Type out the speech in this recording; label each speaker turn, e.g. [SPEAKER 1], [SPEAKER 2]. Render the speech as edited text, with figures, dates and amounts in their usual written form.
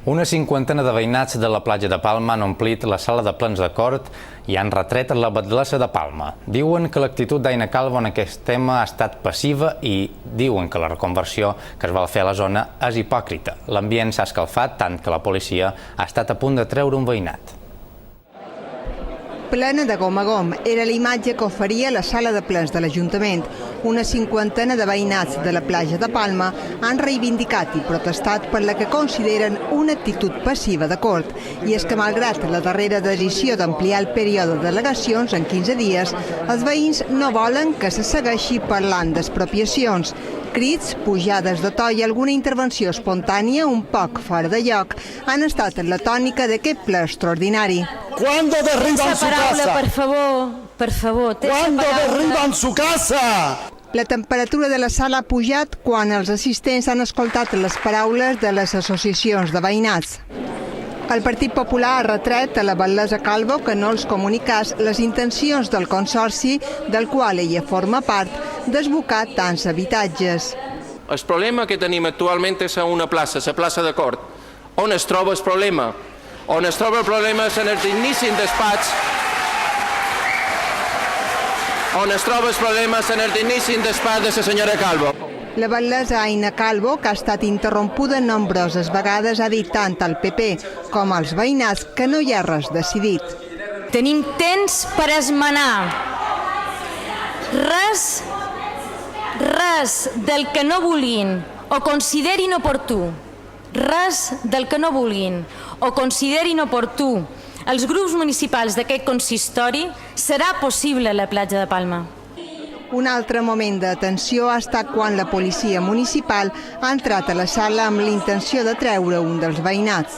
[SPEAKER 1] Una cinquantena de veïnats de la platja de Palma han omplit la sala de plens de Cort i han retret la batlessa de Palma. Diuen que l'actitud d'Aina Calvo en aquest tema ha estat passiva i diuen que la reconversió que es va fer a la zona és hipòcrita. L'ambient s'ha escalfat tant que la policia ha estat a punt de treure un veïnat.
[SPEAKER 2] Plena de gom a gom era la imatge que oferia la sala de plens de l'Ajuntament. Una cinquantena de veïnats de la platja de Palma han reivindicat i protestat per la que consideren una actitud passiva de Cort. I és que, malgrat la darrera decisió d'ampliar el període de delegacions en 15 dies, els veïns no volen que se segueixi parlant d'expropiacions. Crits, pujades de to i alguna intervenció espontània un poc fora de lloc han estat en la tònica d'aquest ple extraordinari.
[SPEAKER 3] ¿Cuándo derriban su casa?
[SPEAKER 4] Por favor.
[SPEAKER 3] ¿Cuándo derriban su casa?
[SPEAKER 2] La temperatura de la sala ha pujat quan els assistents han escoltat les paraules de les associacions de veïnats. El Partit Popular ha retret a la batlessa Calvo que no els comunicàs les intencions del consorci del qual ella forma part d'esbocar tants habitatges.
[SPEAKER 5] El problema que tenim actualment és una plaça, la plaça de Cort. On es troba el problema? On es troba el problema és en el digníssim despatx. On es troba el problema és en el digníssim despatx de la senyora Calvo.
[SPEAKER 2] La batlessa Aina Calvo, que ha estat interrompuda nombroses vegades, ha dit tant al PP com als veïnats que no hi ha res decidit.
[SPEAKER 4] Tenim temps per esmenar. Res del que no vulguin o considerin oportú. Res del que no vulguin o considerin oportú els grups municipals d'aquest consistori serà possible a la platja de Palma.
[SPEAKER 2] Un altre moment de tensió ha estat quan la policia municipal ha entrat a la sala amb la intenció de treure un dels veïnats.